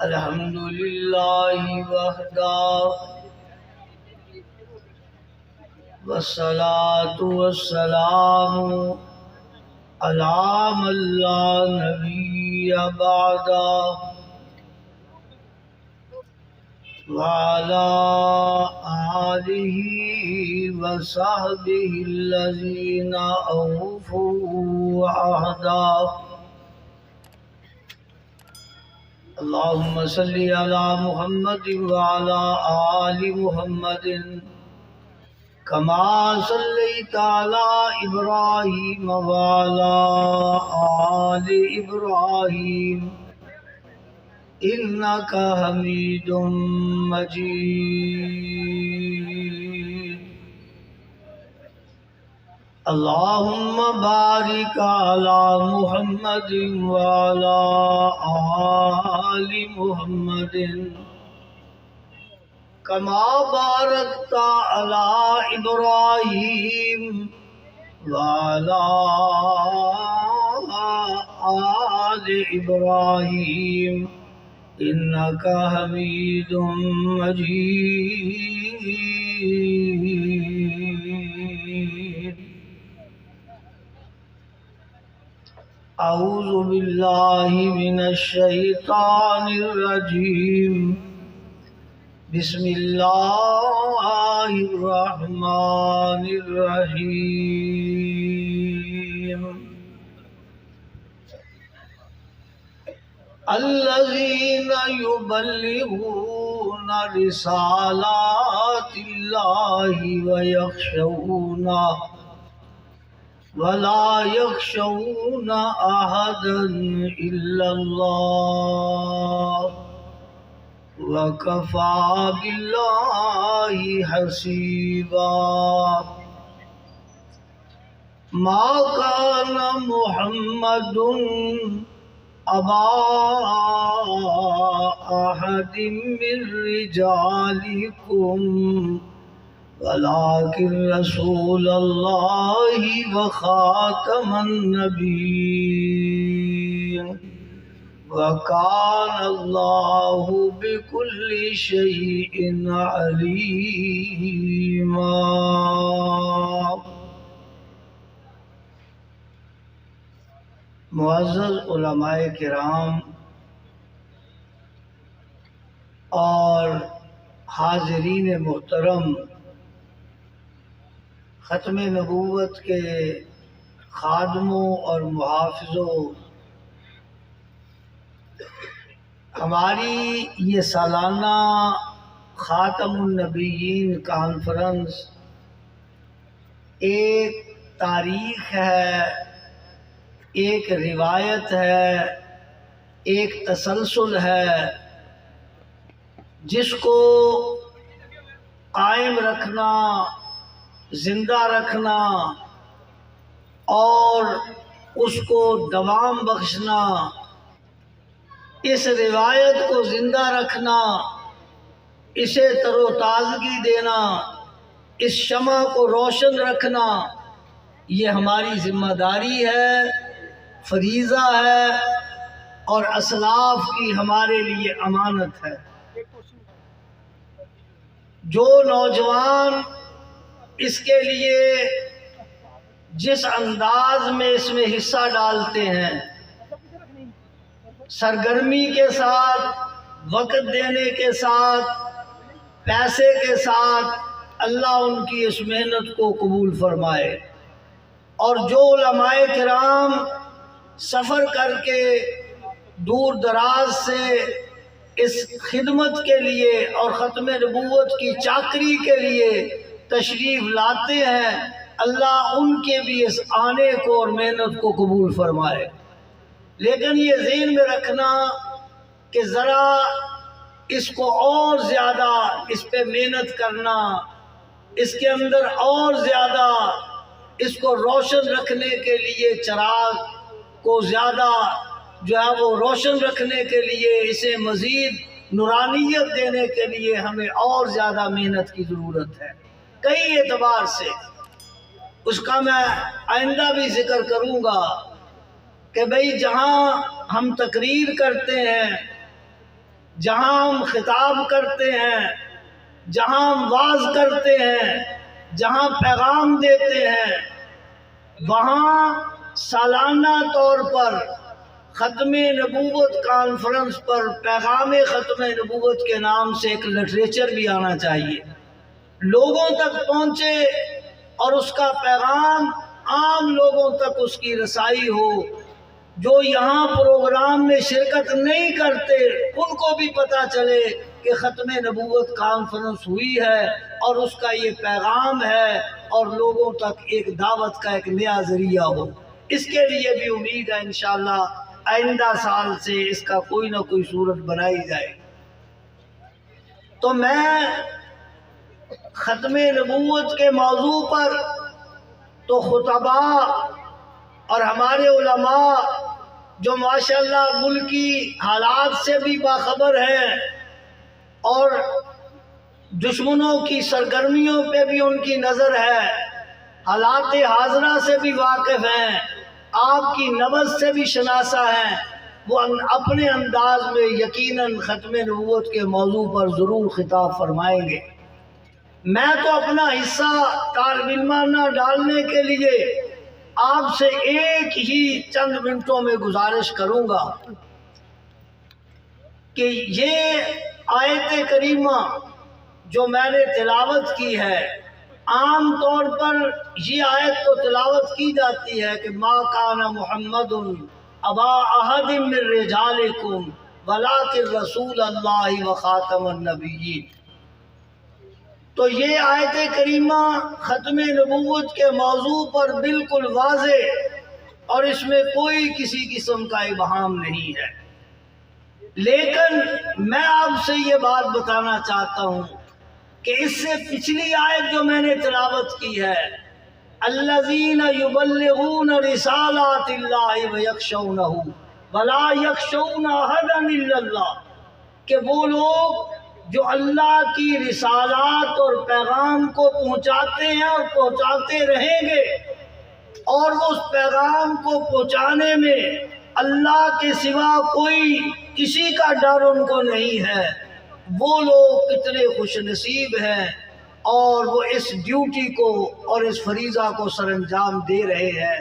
الحمد لله وحده والصلاة والسلام على من لا نبي بعده وعلى آله وصحبه الذين أوفوا عهدا. اللهم صل على محمد وعلى آل محمد كما صليت على إبراهيم وعلى آل إبراهيم إنك حميد مجيد. اللهم بارك على محمد وعلى آل محمد كما باركت على إبراهيم وعلى آل إبراهيم إنك حميد مجيد. أعوذ بالله من الشيطان الرجيم. بسم الله الرحمن الرحيم. الذين يبلغون رسالات الله ويخشونه ولا يخشون أحدا إلا الله وكفى بالله حسيبا. ما كان محمد أبا أحد من رجالكم ولكن رسول الله وخاتم النبيين وكان الله بكل شيء عليما. معزز علماء کرام اور حاضرین محترم، ختم نبوت کے خادموں اور محافظوں، ہماری یہ سالانہ خاتم النبیین کانفرنس ایک تاریخ ہے، ایک روایت ہے، ایک تسلسل ہے جس کو قائم رکھنا، زندہ رکھنا اور اس کو دوام بخشنا، اس روایت کو زندہ رکھنا، اسے تر و تازگی دینا، اس شمع کو روشن رکھنا، یہ ہماری ذمہ داری ہے، فریضہ ہے اور اسلاف کی ہمارے لیے امانت ہے. جو نوجوان اس کے لیے جس انداز میں اس میں حصہ ڈالتے ہیں، سرگرمی کے ساتھ، وقت دینے کے ساتھ، پیسے کے ساتھ، اللہ ان کی اس محنت کو قبول فرمائے. اور جو علماء کرام سفر کر کے دور دراز سے اس خدمت کے لیے اور ختم نبوت کی چاکری کے لیے تشریف لاتے ہیں، اللہ ان کے بھی اس آنے کو اور محنت کو قبول فرمائے. لیکن یہ ذہن میں رکھنا کہ ذرا اس کو اور زیادہ اس پہ محنت کرنا، اس کے اندر اور زیادہ اس کو روشن رکھنے کے لیے، چراغ کو زیادہ جو ہے وہ روشن رکھنے کے لیے، اسے مزید نورانیت دینے کے لیے ہمیں اور زیادہ محنت کی ضرورت ہے کئی اعتبار سے. اس کا میں آئندہ بھی ذکر کروں گا کہ بھئی جہاں ہم تقریر کرتے ہیں جہاں ہم خطاب کرتے ہیں، جہاں ہم واعظ کرتے ہیں، جہاں پیغام دیتے ہیں، وہاں سالانہ طور پر ختم نبوت کانفرنس پر پیغام ختم نبوت کے نام سے ایک لٹریچر بھی آنا چاہیے، لوگوں تک پہنچے اور اس کا پیغام عام لوگوں تک اس کی رسائی ہو۔ جو یہاں پروگرام میں شرکت نہیں کرتے ان کو بھی پتہ چلے کہ ختم نبوت کانفرنس ہوئی ہے اور اس کا یہ پیغام ہے، اور لوگوں تک ایک دعوت کا ایک نیا ذریعہ ہو۔ اس کے لیے بھی امید ہے انشاءاللہ آئندہ سال سے اس کا کوئی نہ کوئی صورت بنائی جائے۔ تو میں ختم نبوت کے موضوع پر تو خطباء اور ہمارے علماء جو ماشاءاللہ ملکی حالات سے بھی باخبر ہیں اور دشمنوں کی سرگرمیوں پہ بھی ان کی نظر ہے، حالات حاضرہ سے بھی واقف ہیں، آپ کی نبض سے بھی شناسا ہیں، وہ اپنے انداز میں یقیناً ختم نبوت کے موضوع پر ضرور خطاب فرمائیں گے۔ میں تو اپنا حصہ طالب علمانہ ڈالنے کے لیے آپ سے ایک ہی چند منٹوں میں گزارش کروں گا کہ یہ آیت کریمہ جو میں نے تلاوت کی ہے، عام طور پر یہ آیت تو تلاوت کی جاتی ہے کہ ما کان محمد ابا احد من رجالکم ولکن رسول اللہ وخاتم النبیین۔ تو یہ آیت کریمہ ختم نبوت کے موضوع پر بالکل واضح اور اس میں کوئی کسی قسم کا ابہام نہیں ہے، لیکن میں آپ سے یہ بات بتانا چاہتا ہوں کہ اس سے پچھلی آیت جو میں نے تلاوت کی ہے، الذین یبلغون رسالات اللہ ویخشونہ ولا یخشون احدا الا اللہ، کہ وہ لوگ جو اللہ کی رسالات اور پیغام کو پہنچاتے ہیں اور پہنچاتے رہیں گے، اور وہ اس پیغام کو پہنچانے میں اللہ کے سوا کوئی کسی کا ڈر ان کو نہیں ہے، وہ لوگ کتنے خوش نصیب ہیں اور وہ اس ڈیوٹی کو اور اس فریضہ کو سر انجام دے رہے ہیں۔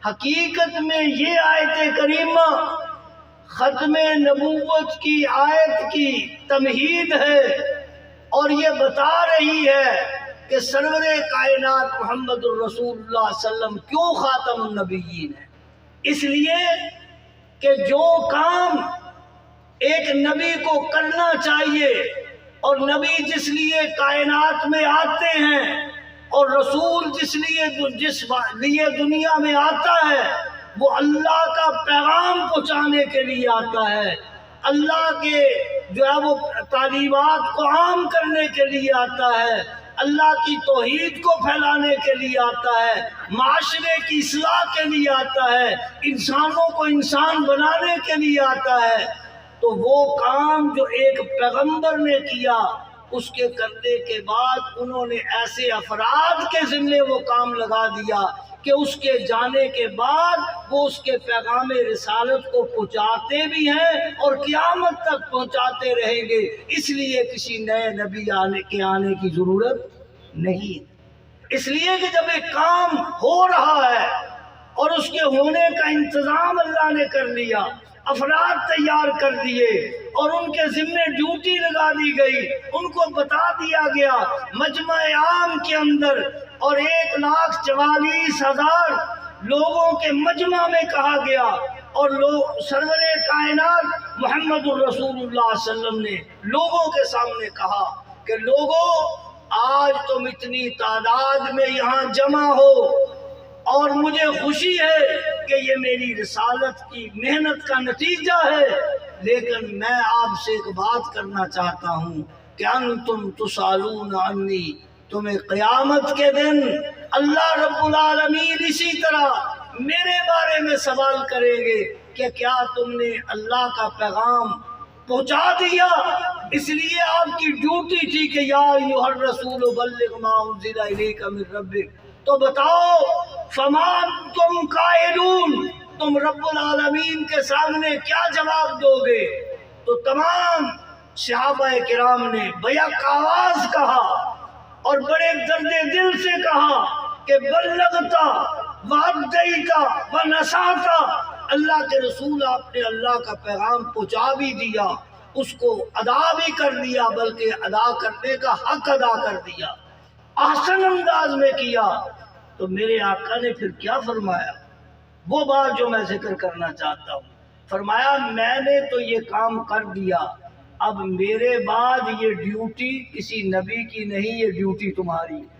حقیقت میں یہ آیت کریمہ ختم نبوت کی آیت کی تمہید ہے اور یہ بتا رہی ہے کہ سرور کائنات محمد الرسول اللہ صلی اللہ علیہ وسلم کیوں خاتم النبیین ہے۔ اس لیے کہ جو کام ایک نبی کو کرنا چاہیے، اور نبی جس لیے کائنات میں آتے ہیں اور رسول جس لیے دنیا میں آتا ہے، وہ اللہ کا پیغام پہنچانے کے لیے آتا ہے، اللہ کے جو ہے وہ تعلیمات کو عام کرنے کے لیے آتا ہے، اللہ کی توحید کو پھیلانے کے لیے آتا ہے، معاشرے کی اصلاح کے لیے آتا ہے، انسانوں کو انسان بنانے کے لیے آتا ہے۔ تو وہ کام جو ایک پیغمبر نے کیا، اس کے کرنے کے بعد انہوں نے ایسے افراد کے ذمے وہ کام لگا دیا کہ اس کے جانے کے بعد وہ اس کے پیغام رسالت کو پہنچاتے بھی ہیں اور قیامت تک پہنچاتے رہیں گے۔ اس لیے کسی نئے نبی آنے کی ضرورت نہیں، اس لیے کہ جب ایک کام ہو رہا ہے اور اس کے ہونے کا انتظام اللہ نے کر لیا، افراد تیار کر دیے اور ان کے ذمے ڈیوٹی لگا دی گئی، ان کو بتا دیا گیا مجمع عام کے اندر، اور 1,44,000 لوگوں کے مجمع میں کہا گیا، اور سرور کائنات محمد الرسول اللہ صلی اللہ علیہ وسلم نے لوگوں کے سامنے کہا کہ لوگوں، آج تم اتنی تعداد میں یہاں جمع ہو اور مجھے خوشی ہے کہ یہ میری رسالت کی محنت کا نتیجہ ہے، لیکن میں آپ سے ایک بات کرنا چاہتا ہوں کہ انتم تسالون عنی، تمہیں قیامت کے دن اللہ رب العالمین اسی طرح میرے بارے میں سوال کریں گے کہ کیا تم نے اللہ کا پیغام پہنچا دیا؟ اس لیے آپ کی ڈیوٹی تھی کہ یا ایھا الرسول بلغ ما انزل الیک من ربک، تو بتاؤ فما تم قائلون، تم رب العالمین کے سامنے کیا جواب دو گے؟ تو تمام صحابہ کرام نے بیک آواز کہا اور بڑے درد دل سے کہا کہ بلغتا وعدیتا ونصحتا، اللہ کے رسول آپ نے اللہ کا پیغام پہنچا بھی دیا، اس کو ادا بھی کر دیا، بلکہ ادا کرنے کا حق ادا کر دیا، احسن انداز میں کیا۔ تو میرے آقا نے پھر کیا فرمایا؟ وہ بات جو میں ذکر کرنا چاہتا ہوں، فرمایا میں نے تو یہ کام کر دیا، اب میرے بعد یہ ڈیوٹی کسی نبی کی نہیں، یہ ڈیوٹی تمہاری ہے۔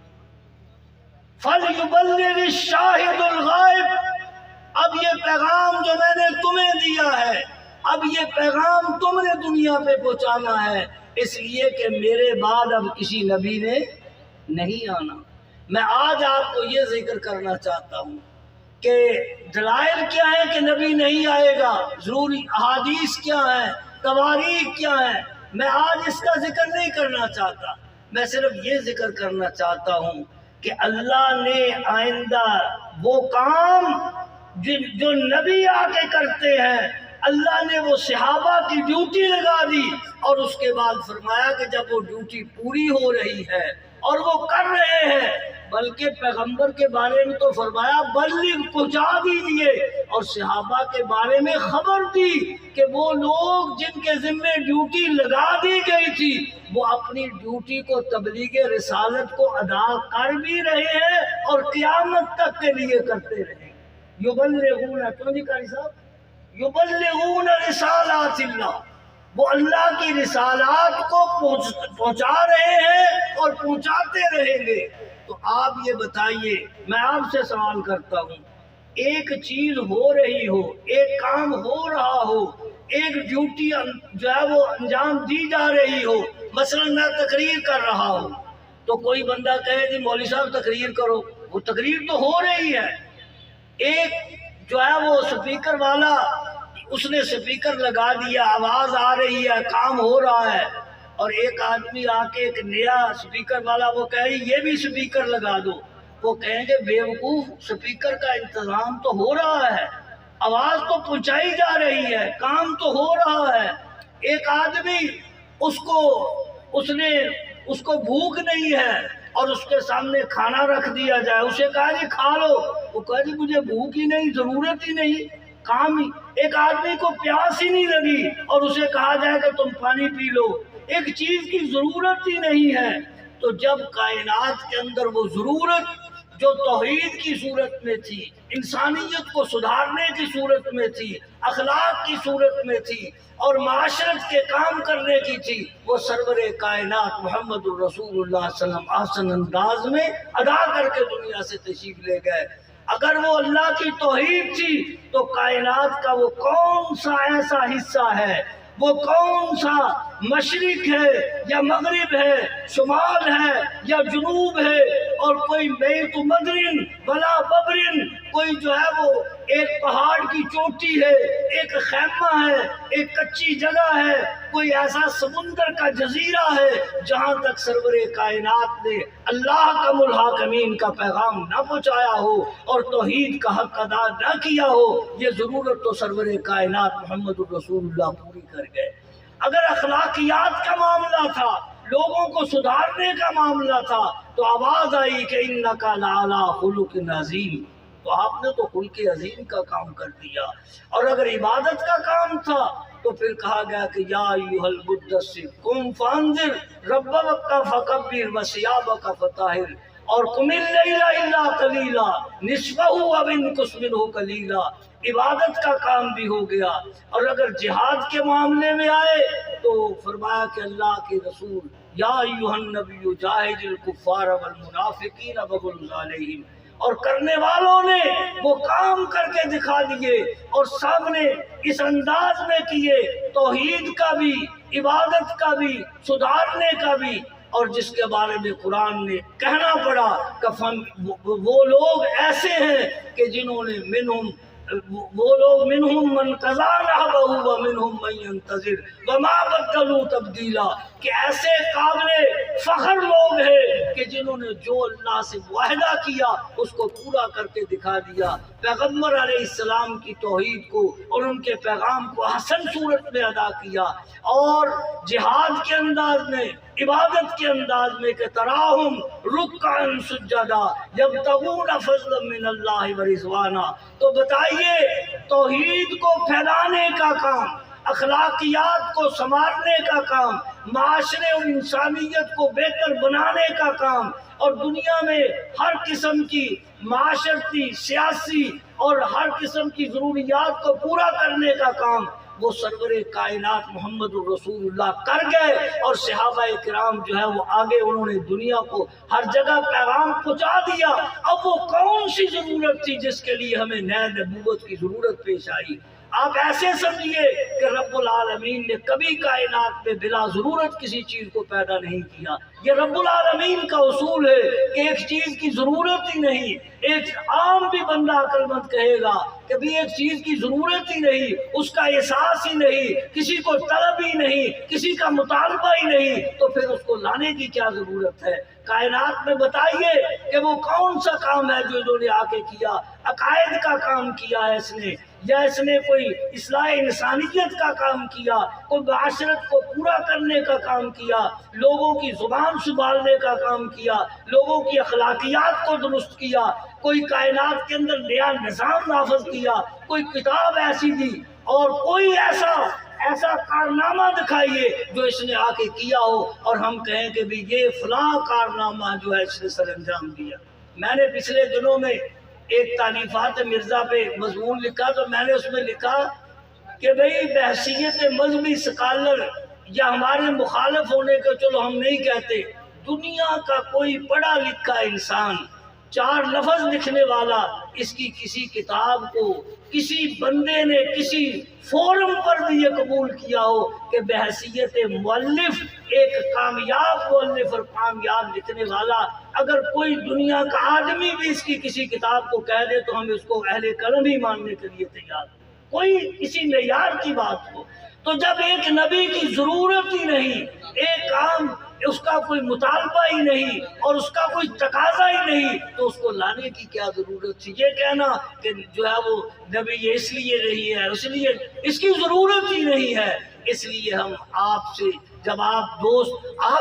فَلْيُبَلِّغِ الشَّاهِدُ الْغَائِبُ، اب یہ پیغام جو میں نے تمہیں دیا ہے، اب یہ پیغام تم نے دنیا پہ پہنچانا ہے، اس لیے کہ میرے بعد اب کسی نبی نے نہیں آنا۔ میں آج آپ کو یہ ذکر کرنا چاہتا ہوں کہ دلائل کیا ہے کہ نبی نہیں آئے گا، ضروری احادیث کیا ہیں، تواریخ کیا ہیں، میں آج اس کا ذکر نہیں کرنا چاہتا، میں صرف یہ ذکر کرنا چاہتا ہوں کہ اللہ نے آئندہ وہ کام جو نبی آ کے کرتے ہیں، اللہ نے وہ صحابہ کی ڈیوٹی لگا دی، اور اس کے بعد فرمایا کہ جب وہ ڈیوٹی پوری ہو رہی ہے اور وہ کر رہے ہیں، بلکہ پیغمبر کے بارے میں تو فرمایا بلغ، پہنچا دیجیے، اور صحابہ کے بارے میں خبر دی کہ وہ لوگ جن کے ذمے ڈیوٹی لگا دی گئی تھی وہ اپنی ڈیوٹی کو، تبلیغ رسالت کو ادا کر بھی رہے ہیں اور قیامت تک کے لیے کرتے رہے۔ یبلغون، کیوں جی قاری صاحب؟ یبلغون رسالات اللہ، وہ اللہ کی رسالات کو پہنچا رہے ہیں اور پہنچاتے رہیں گے۔ تو آپ یہ بتائیے، میں آپ سے سوال کرتا ہوں، ایک چیز ہو رہی ہو، ایک کام ہو رہا ہو، ایک ڈیوٹی جو ہے وہ انجام دی جا رہی ہو، مثلا میں تقریر کر رہا ہوں تو کوئی بندہ کہے جی مولوی صاحب تقریر کرو، وہ تقریر تو ہو رہی ہے، ایک جو ہے وہ سپیکر والا اس نے سپیکر لگا دیا، آواز آ رہی ہے، کام ہو رہا ہے، اور ایک آدمی آ کے ایک نیا سپیکر والا وہ کہے یہ بھی سپیکر لگا دو، وہ کہیں گے بے وقوف، سپیکر کا انتظام تو ہو رہا ہے، آواز تو پہنچائی جا رہی ہے، کام تو ہو رہا ہے۔ ایک آدمی اس کو بھوک نہیں ہے اور اس کے سامنے کھانا رکھ دیا جائے، اسے کہا جی کھا لو، وہ کہا جی مجھے بھوک ہی نہیں، ضرورت ہی نہیں، کام ہی۔ ایک آدمی کو پیاس ہی نہیں لگی اور اسے کہا جائے کہ تم پانی پی لو، ایک چیز کی ضرورت ہی نہیں ہے۔ تو جب کائنات کے اندر وہ ضرورت جو توحید کی صورت میں تھی، انسانیت کو سدھارنے کی صورت میں تھی، اخلاق کی صورت میں تھی اور معاشرت کے کام کرنے کی تھی، وہ سرور کائنات محمد الرسول اللہ صلی اللہ علیہ وسلم آسن انداز میں ادا کر کے دنیا سے تشریف لے گئے۔ اگر وہ اللہ کی توحید تھی تو کائنات کا وہ کون سا ایسا حصہ ہے، وہ کون سا مشرق ہے یا مغرب ہے، شمال ہے یا جنوب ہے، اور کوئی بیت مدرن بلا ببرن، کوئی جو ہے وہ ایک پہاڑ کی چوٹی ہے، ایک خیمہ ہے، ایک کچی جگہ ہے، کوئی ایسا سمندر کا جزیرہ ہے جہاں تک سرور کائنات نے اللہ کا الحاکمین کا پیغام نہ پہنچایا ہو اور توحید کا حق ادا نہ کیا ہو، یہ ضرورت تو سرور کائنات محمد الرسول اللہ پوری کر گئے۔ اگر اخلاقیات کا معاملہ تھا، لوگوں کو سدھارنے کا معاملہ تھا، تو آواز آئی کہ انکا لعلی خلق عظیم، تو آپ نے تو خلق عظیم کا کام کر دیا۔ اور اگر عبادت کا کام تھا تو پھر کہا گیا کہ یا ایھا المدثر قم فانذر ربک فکبر وثیابک فطہر، اور قم اللیل الا قلیلا نصفہ او انقص منہ قلیلا، عبادت کا کام بھی ہو گیا۔ اور اگر جہاد کے معاملے میں آئے تو فرمایا کہ اللہ کے رسول یا ایھا النبی جاہد الکفار والمنافقین واغلظ علیہم، اور کرنے والوں نے وہ کام کر کے دکھا دیے اور سامنے اس انداز میں کیے، توحید کا بھی، عبادت کا بھی، سدھارنے کا بھی، اور جس کے بارے میں قرآن نے کہنا پڑا کہ وہ لوگ ایسے ہیں کہ جنہوں نے منہم وہ لوگ منہم من قضا نحبہ ومنہم من ینتظر وما بدلوا تبدیلا، کہ ایسے قابل فخر لوگ ہیں کہ جنہوں نے جو اللہ سے معاہدہ کیا اس کو پورا کر کے دکھا دیا، پیغمبر علیہ السلام کی توحید کو اور ان کے پیغام کو حسن صورت میں ادا کیا، اور جہاد کے انداز میں، عبادت کے انداز میں کہ تراہم رکعا سجدا یبتغون فضلا من اللہ ورضوانا۔ تو بتائیے توحید کو پھیلانے کا کام، اخلاقیات کو سنوارنے کا کام، معاشرے اور انسانیت کو بہتر بنانے کا کام، اور دنیا میں ہر قسم کی معاشرتی، سیاسی اور ہر قسم کی ضروریات کو پورا کرنے کا کام وہ سرور کائنات محمد الرسول اللہ کر گئے، اور صحابہ کرام جو ہے وہ آگے انہوں نے دنیا کو ہر جگہ پیغام پہنچا دیا۔ اب وہ کون سی ضرورت تھی جس کے لیے ہمیں نئے نبوت کی ضرورت پیش آئی؟ آپ ایسے سمجھیے کہ رب العالمین نے کبھی کائنات میں بلا ضرورت کسی چیز کو پیدا نہیں کیا۔ یہ رب العالمین کا اصول ہے کہ ایک چیز کی ضرورت ہی نہیں، ایک عام بھی بندہ عقل مند کہے گا کہ بھی ایک چیز کی ضرورت ہی نہیں، اس کا احساس ہی نہیں، کسی کو طلب ہی نہیں، کسی کا مطالبہ ہی نہیں، تو پھر اس کو لانے کی کیا ضرورت ہے؟ کائنات میں بتائیے کہ وہ کون سا کام ہے جو انہوں نے آ کے کیا؟ عقائد کا کام کیا ہے اس نے، یا اس نے کوئی اصلاح انسانیت کا کام کیا، کوئی معاشرت کو پورا کرنے کا کام کیا، لوگوں کی زبان سنبھالنے کا کام کیا، لوگوں کی اخلاقیات کو درست کیا، کوئی کائنات کے اندر نیا نظام نافذ کیا، کوئی کتاب ایسی دی، اور کوئی ایسا کارنامہ دکھائیے جو اس نے آ کے کیا ہو اور ہم کہیں کہ بھی یہ فلاں کارنامہ جو ہے اس نے سر انجام دیا۔ میں نے پچھلے دنوں میں ایک تالیفات مرزا پہ مضمون لکھا، تو میں نے اس میں لکھا کہ بھئی بحیثیت مذہبی سکالر یا ہمارے مخالف ہونے کا چلو ہم نہیں کہتے، دنیا کا کوئی پڑھا لکھا انسان، 4 لفظ لکھنے والا، اس کی کسی کتاب کو کسی بندے نے کسی فورم پر بھی یہ قبول کیا ہو کہ بحیثیت مؤلف، ایک کامیاب مؤلف اور کامیاب لکھنے والا، اگر کوئی دنیا کا آدمی بھی اس کی کسی کتاب کو کہہ دے تو ہم اس کو اہل قلم ہی ماننے کے لیے تیار، کوئی کسی معیار کی بات ہو۔ تو جب ایک نبی کی ضرورت ہی نہیں، ایک کام اس کا کوئی مطالبہ ہی نہیں اور اس کا کوئی تقاضا ہی نہیں، تو اس کو لانے کی کیا ضرورت تھی؟ یہ کہنا کہ جو ہے وہ نبی یہ اس لیے نہیں ہے، اس لیے اس کی ضرورت ہی نہیں ہے۔ اس لیے ہم آپ سے، جب آپ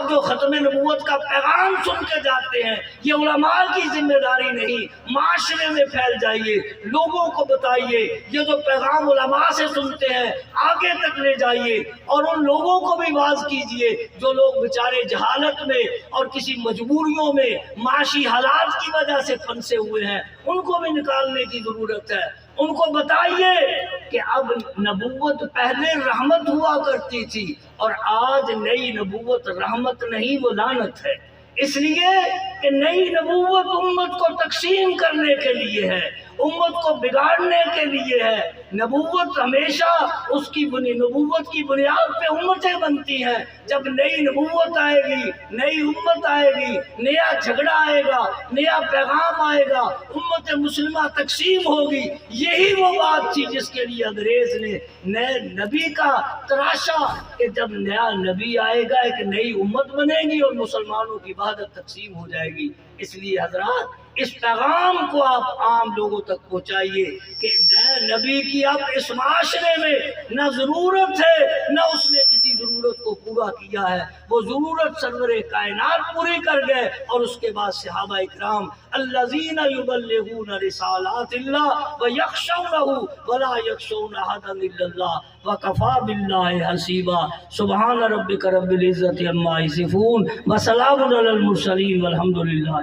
جو ختم نبوت کا پیغام سن کے جاتے ہیں، یہ علماء کی ذمہ داری نہیں، معاشرے میں پھیل جائیے، لوگوں کو بتائیے، یہ جو پیغام علماء سے سنتے ہیں آگے تک لے جائیے، اور ان لوگوں کو بھی واعظ کیجئے جو لوگ بیچارے جہالت میں اور کسی مجبوریوں میں معاشی حالات کی وجہ سے پھنسے ہوئے ہیں، ان کو بھی نکالنے کی ضرورت ہے۔ ان کو بتائیے کہ اب نبوت پہلے رحمت ہوا کرتی تھی، اور آج نئی نبوت رحمت نہیں، وہ لعنت ہے۔ اس لیے کہ نئی نبوت امت کو تقسیم کرنے کے لیے ہے، امت کو بگاڑنے کے لیے ہے۔ نبوت ہمیشہ نبوت کی بنیاد پہ امتیں بنتی ہیں۔ جب نئی نبوت آئے گی، نئی امت آئے گی، نیا جھگڑا آئے گا، نیا پیغام آئے گا، امت مسلمہ تقسیم ہوگی۔ یہی وہ بات تھی جس کے لیے انگریز نے نئے نبی کا تراشا کہ جب نیا نبی آئے گا ایک نئی امت بنے گی اور مسلمانوں کی وحدت تقسیم ہو جائے گی۔ اس لیے حضرات اس پیغام کو آپ عام لوگوں تک پہنچائیے کہ نئے نبی کی اب اس معاشرے میں نہ ضرورت ہے، نہ اس نے کسی ضرورت کو پورا کیا ہے۔ وہ ضرورت سرور کائنات پوری کر گئے، اور اس کے بعد صحابہ اکرام الذین یبلغون رسالات اللہ ویخشونہ ولا یخشون احدا الا اللہ وکفی باللہ حسیبا۔ سبحان ربک رب العزۃ عما یصفون وسلام علی المرسلین والحمد للہ۔